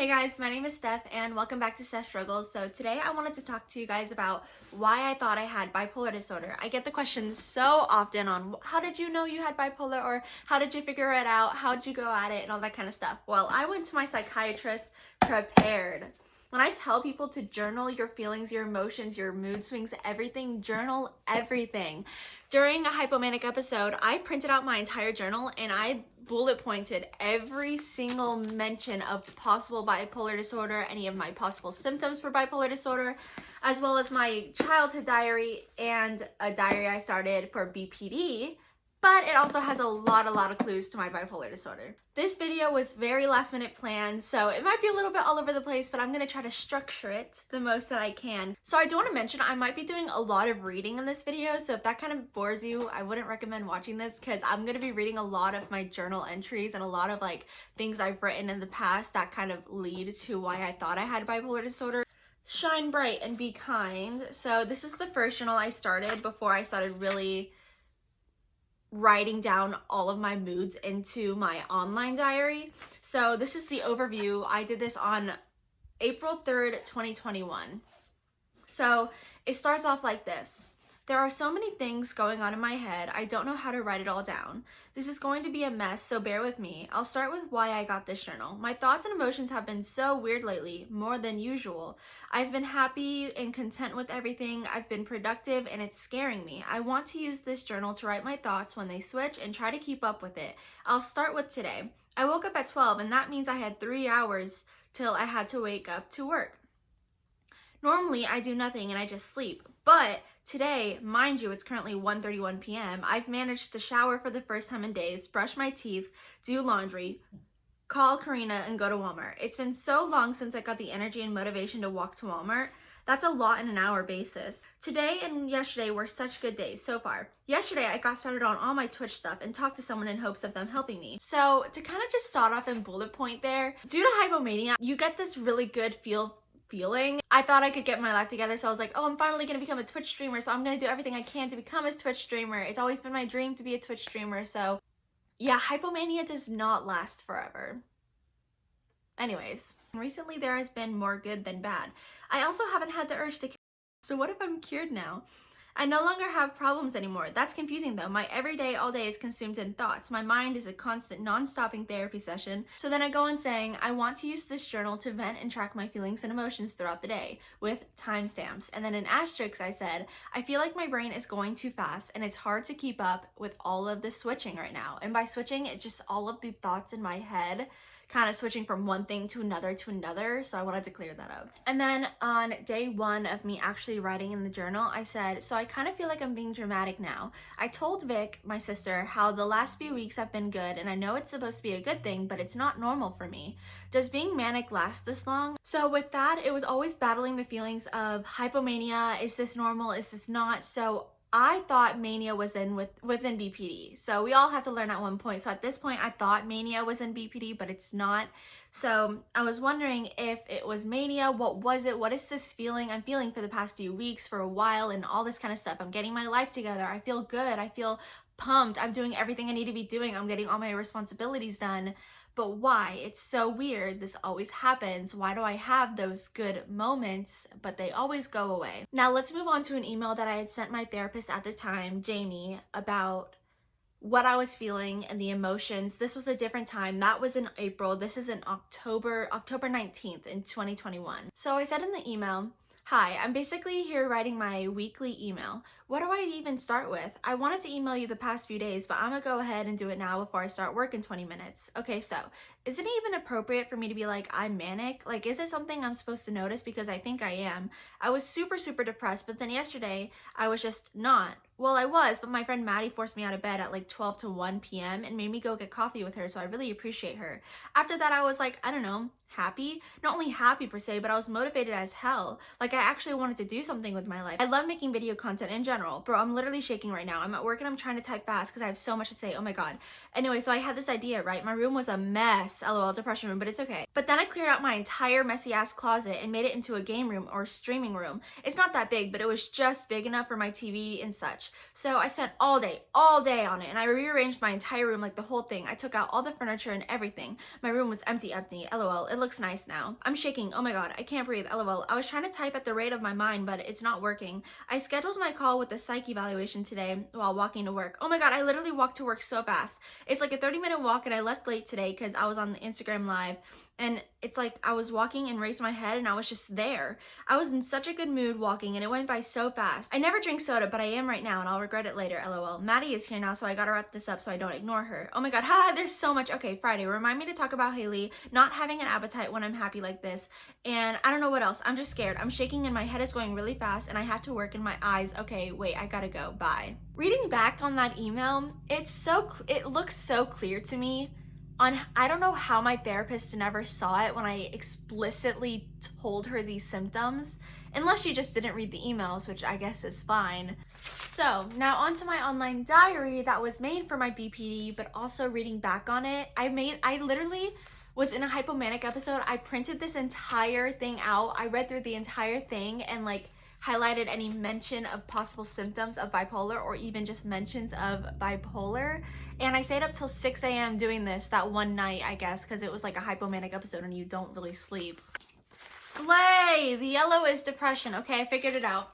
Hey guys, my name is Steph and welcome back to Steph Struggles. So today I wanted to talk to you guys about why I thought I had bipolar disorder. I get the question so often on how did you know you had bipolar, or how did you figure it out, how did you go at it, and all that kind of stuff. Well, I went to my psychiatrist prepared. When I tell people to journal your feelings, your emotions, your mood swings, everything, journal everything. During a hypomanic episode, I printed out my entire journal and I bullet pointed every single mention of possible bipolar disorder, any of my possible symptoms for bipolar disorder, as well as my childhood diary and a diary I started for BPD. But it also has a lot of clues to my bipolar disorder. This video was very last minute planned, so it might be a little bit all over the place, but I'm gonna try to structure it the most that I can. So I do want to mention I might be doing a lot of reading in this video, so if that kind of bores you, I wouldn't recommend watching this because I'm gonna be reading a lot of my journal entries and a lot of things I've written in the past that kind of lead to why I thought I had bipolar disorder. Shine bright and be kind. So this is the first journal I started before I started really writing down all of my moods into my online diary. So this is the overview. I did this on April 3rd, 2021. So it starts off like this. There are so many things going on in my head, I don't know how to write it all down. This is going to be a mess, so bear with me. I'll start with why I got this journal. My thoughts and emotions have been so weird lately, more than usual. I've been happy and content with everything. I've been productive and it's scaring me. I want to use this journal to write my thoughts when they switch and try to keep up with it. I'll start with today. I woke up at 12 and that means I had 3 hours till I had to wake up to work. Normally, I do nothing and I just sleep, but today, mind you, it's currently 1:31 p.m. I've managed to shower for the first time in days, brush my teeth, do laundry, call Karina, and go to Walmart. It's been so long since I got the energy and motivation to walk to Walmart. That's a lot in an hour basis. Today and yesterday were such good days so far. Yesterday, I got started on all my Twitch stuff and talked to someone in hopes of them helping me. So to kind of just start off and bullet point there, due to hypomania, you get this really good feeling. I thought I could get my life together, so I was like, oh, I'm finally gonna become a Twitch streamer, so I'm gonna do everything I can to become a Twitch streamer. It's always been my dream to be a Twitch streamer, so yeah, hypomania does not last forever. Anyways, recently there has been more good than bad. I also haven't had the urge to kill, so what if I'm cured now? I no longer have problems anymore. That's confusing though. My everyday, all day is consumed in thoughts. My mind is a constant, non-stopping therapy session. So then I go on saying, I want to use this journal to vent and track my feelings and emotions throughout the day with timestamps. And then in asterisks, I said, I feel like my brain is going too fast and it's hard to keep up with all of the switching right now. And by switching, it's just all of the thoughts in my head kind of switching from one thing to another, so I wanted to clear that up. And then on day 1 of me actually writing in the journal, I said, so I kind of feel like I'm being dramatic now. I told Vic, my sister, how the last few weeks have been good, and I know it's supposed to be a good thing, but it's not normal for me. Does being manic last this long? So with that, it was always battling the feelings of hypomania. Is this normal? Is this not? So I thought mania was within BPD. So we all have to learn at one point. So at this point, I thought mania was in BPD, but it's not. So I was wondering if it was mania. What was it? What is this feeling I'm feeling for the past few weeks, for a while, and all this kind of stuff? I'm getting my life together. I feel good. I feel pumped. I'm doing everything I need to be doing. I'm getting all my responsibilities done. But why? It's so weird. This always happens. Why do I have those good moments, but they always go away? Now let's move on to an email that I had sent my therapist at the time, Jamie, about what I was feeling and the emotions. This was a different time. That was in April. This is in October 19th in 2021. So I said in the email, hi, I'm basically here writing my weekly email. What do I even start with? I wanted to email you the past few days, but I'm gonna go ahead and do it now before I start work in 20 minutes. Okay, so is it even appropriate for me to be like, I'm manic? Like, is it something I'm supposed to notice? Because I think I am. I was super depressed, but then yesterday I was just not. Well, I was, but my friend Maddie forced me out of bed at like 12 to 1 p.m. and made me go get coffee with her, so I really appreciate her. After that, I was like, I don't know, happy? Not only happy per se, but I was motivated as hell. Like, I actually wanted to do something with my life. I love making video content in general. Bro, I'm literally shaking right now. I'm at work and I'm trying to type fast because I have so much to say. Oh my god. Anyway, so I had this idea, right? My room was a mess. LOL, depression room, but it's okay. But then I cleared out my entire messy ass closet and made it into a game room or streaming room. It's not that big, but it was just big enough for my TV and such. So I spent all day on it, and I rearranged my entire room, like the whole thing. I took out all the furniture and everything. My room was empty. LOL. It looks looks nice now. I'm shaking. Oh my god, I can't breathe. LOL. I was trying to type at the rate of my mind, but it's not working. I scheduled my call with the psych evaluation today while walking to work. Oh my god, I literally walked to work so fast. It's like a 30-minute walk, and I left late today because I was on the Instagram live. And it's like I was walking and raised my head and I was just there. I was in such a good mood walking and it went by so fast. I never drink soda, but I am right now and I'll regret it later, LOL. Maddie is here now, so I gotta wrap this up so I don't ignore her. Oh my god, haha, there's so much. Okay, Friday, remind me to talk about Haley not having an appetite when I'm happy like this. And I don't know what else. I'm just scared. I'm shaking and my head is going really fast and I have to work in my eyes. Okay, wait, I gotta go. Bye. Reading back on that email, it looks so clear to me. I don't know how my therapist never saw it when I explicitly told her these symptoms, unless she just didn't read the emails, which I guess is fine. So now onto my online diary that was made for my BPD, but also reading back on it, I literally was in a hypomanic episode. I printed this entire thing out. I read through the entire thing and like highlighted any mention of possible symptoms of bipolar or even just mentions of bipolar. And I stayed up till 6 a.m. doing this that one night, I guess, because it was like a hypomanic episode and you don't really sleep. Slay! The yellow is depression. Okay, I figured it out.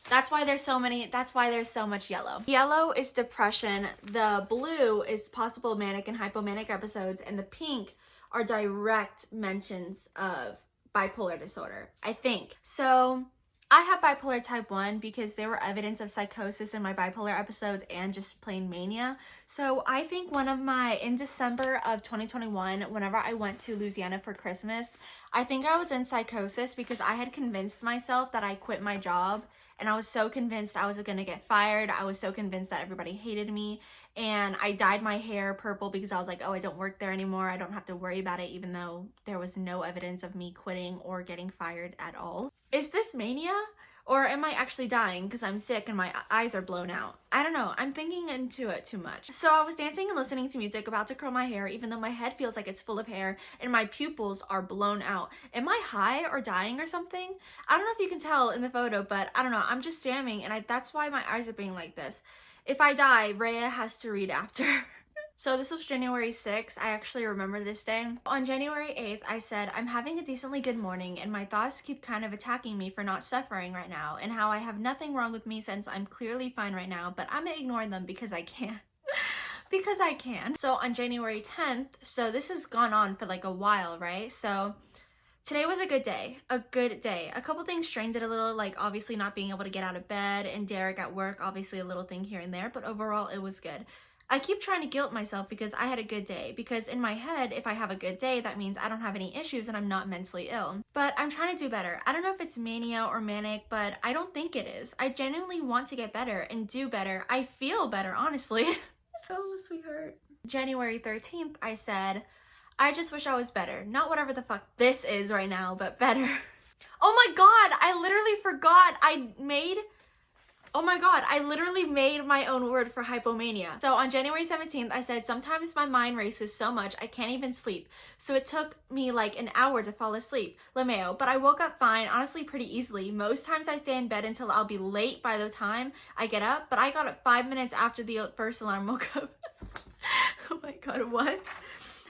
That's why there's so much yellow. Yellow is depression. The blue is possible manic and hypomanic episodes. And the pink are direct mentions of bipolar disorder, I think. So I have bipolar type 1 because there were evidence of psychosis in my bipolar episodes and just plain mania. So I think in December of 2021, whenever I went to Louisiana for Christmas, I think I was in psychosis because I had convinced myself that I quit my job and I was so convinced I was gonna get fired. I was so convinced that everybody hated me, and I dyed my hair purple because I was like, oh, I don't work there anymore. I don't have to worry about it, even though there was no evidence of me quitting or getting fired at all. Is this mania? Or am I actually dying because I'm sick and my eyes are blown out? I don't know. I'm thinking into it too much. So I was dancing and listening to music, about to curl my hair, even though my head feels like it's full of hair and my pupils are blown out. Am I high or dying or something? I don't know if you can tell in the photo, but I don't know. I'm just jamming and that's why my eyes are being like this. If I die, Rhea has to read after. So this was January 6th. I actually remember this day. On January 8th, I said, I'm having a decently good morning and my thoughts keep kind of attacking me for not suffering right now and how I have nothing wrong with me since I'm clearly fine right now, but I'm ignoring them because I can. Because I can. So on January 10th, so this has gone on for like a while, right? So today was a good day. A couple things strained it a little, like obviously not being able to get out of bed and Derek at work, obviously a little thing here and there, but overall it was good. I keep trying to guilt myself because I had a good day, because in my head, if I have a good day, that means I don't have any issues and I'm not mentally ill. But I'm trying to do better. I don't know if it's mania or manic, but I don't think it is. I genuinely want to get better and do better. I feel better, honestly. Oh, sweetheart. January 13th, I said, I just wish I was better. Not whatever the fuck this is right now, but better. Oh my god, I literally forgot Oh my god, I literally made my own word for hypomania. So on January 17th, I said, sometimes my mind races so much I can't even sleep. So it took me like an hour to fall asleep. LMAO, but I woke up fine, honestly pretty easily. Most times I stay in bed until I'll be late by the time I get up, but I got up 5 minutes after the first alarm woke up. Oh my god, what?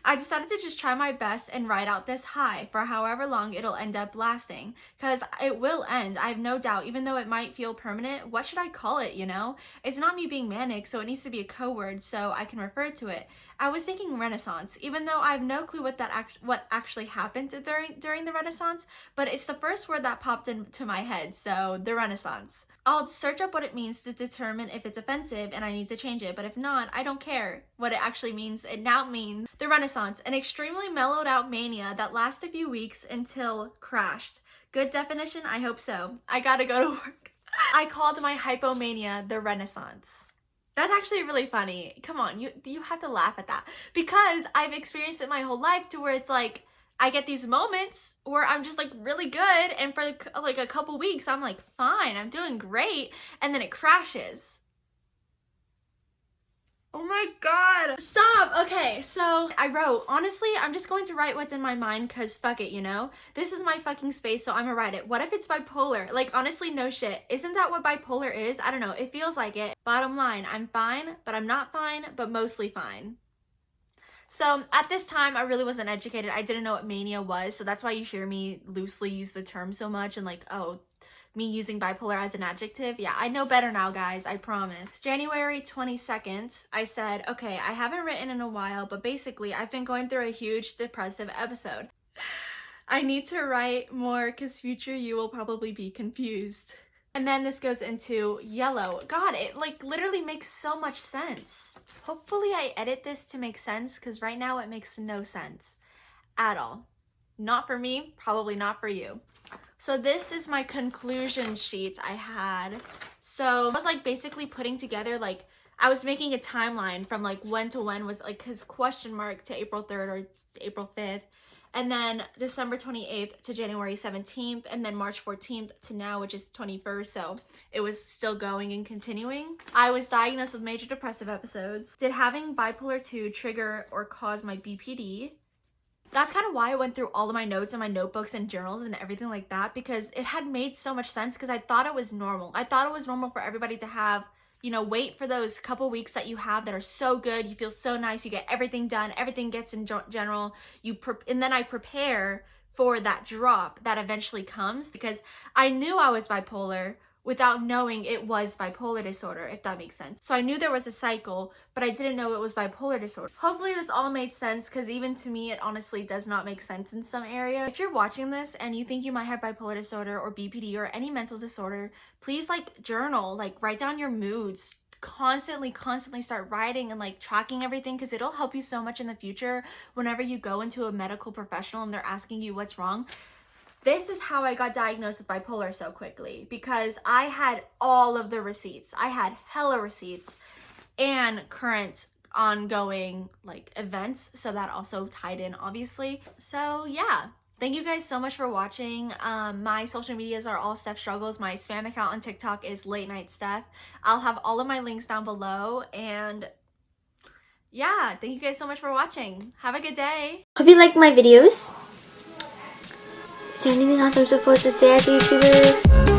I decided to just try my best and ride out this high for however long it'll end up lasting, because it will end, I have no doubt, even though it might feel permanent. What should I call it, you know? It's not me being manic, so it needs to be a code word so I can refer to it. I was thinking Renaissance, even though I have no clue what actually happened during the Renaissance, but it's the first word that popped into my head, so the Renaissance. I'll search up what it means to determine if it's offensive and I need to change it, but if not, I don't care what it actually means. It now means the Renaissance, an extremely mellowed out mania that lasts a few weeks until crashed. Good definition? I hope so. I gotta go to work. I called my hypomania the Renaissance. That's actually really funny. Come on, you have to laugh at that, because I've experienced it my whole life to where it's like, I get these moments where I'm just like really good, and for like a couple weeks I'm like fine, I'm doing great, and then it crashes. Oh my god, stop. Okay, so I wrote, honestly I'm just going to write what's in my mind because fuck it, you know, this is my fucking space, so I'm gonna write it. What if it's bipolar? Like honestly, no shit, isn't that what bipolar is? I don't know, it feels like it. Bottom line, I'm fine, but I'm not fine, but mostly fine. So at this time, I really wasn't educated. I didn't know what mania was. So that's why you hear me loosely use the term so much and like, oh, me using bipolar as an adjective. Yeah, I know better now, guys, I promise. January 22nd, I said, okay, I haven't written in a while, but basically I've been going through a huge depressive episode. I need to write more because future you will probably be confused. And then this goes into yellow. God, it like literally makes so much sense. Hopefully I edit this to make sense because right now it makes no sense at all. Not for me, probably not for you. So this is my conclusion sheet I had. So I was like basically putting together, like I was making a timeline from like when to when was like his question mark to April 3rd or April 5th. And then December 28th to January 17th, and then March 14th to now, which is 21st. So it was still going and continuing. I was diagnosed with major depressive episodes. Did having bipolar 2 trigger or cause my BPD? That's kind of why I went through all of my notes and my notebooks and journals and everything like that, because it had made so much sense because I thought it was normal. I thought it was normal for everybody to have, you know, wait for those couple weeks that you have that are so good. You feel so nice. You get everything done. Everything gets in general. And then I prepare for that drop that eventually comes because I knew I was bipolar without knowing it was bipolar disorder, if that makes sense. So I knew there was a cycle, but I didn't know it was bipolar disorder. Hopefully this all made sense because even to me, it honestly does not make sense in some areas. If you're watching this and you think you might have bipolar disorder or BPD or any mental disorder, please like journal, like write down your moods, constantly start writing and like tracking everything because it'll help you so much in the future whenever you go into a medical professional and they're asking you what's wrong. This is how I got diagnosed with bipolar so quickly because I had all of the receipts. I had hella receipts and current ongoing like events. So that also tied in obviously. So yeah, thank you guys so much for watching. My social medias are all Steph Struggles. My spam account on TikTok is Late Night Steph. I'll have all of my links down below. And yeah, thank you guys so much for watching. Have a good day. Hope you liked my videos. Is there anything else I'm supposed to say as a YouTuber?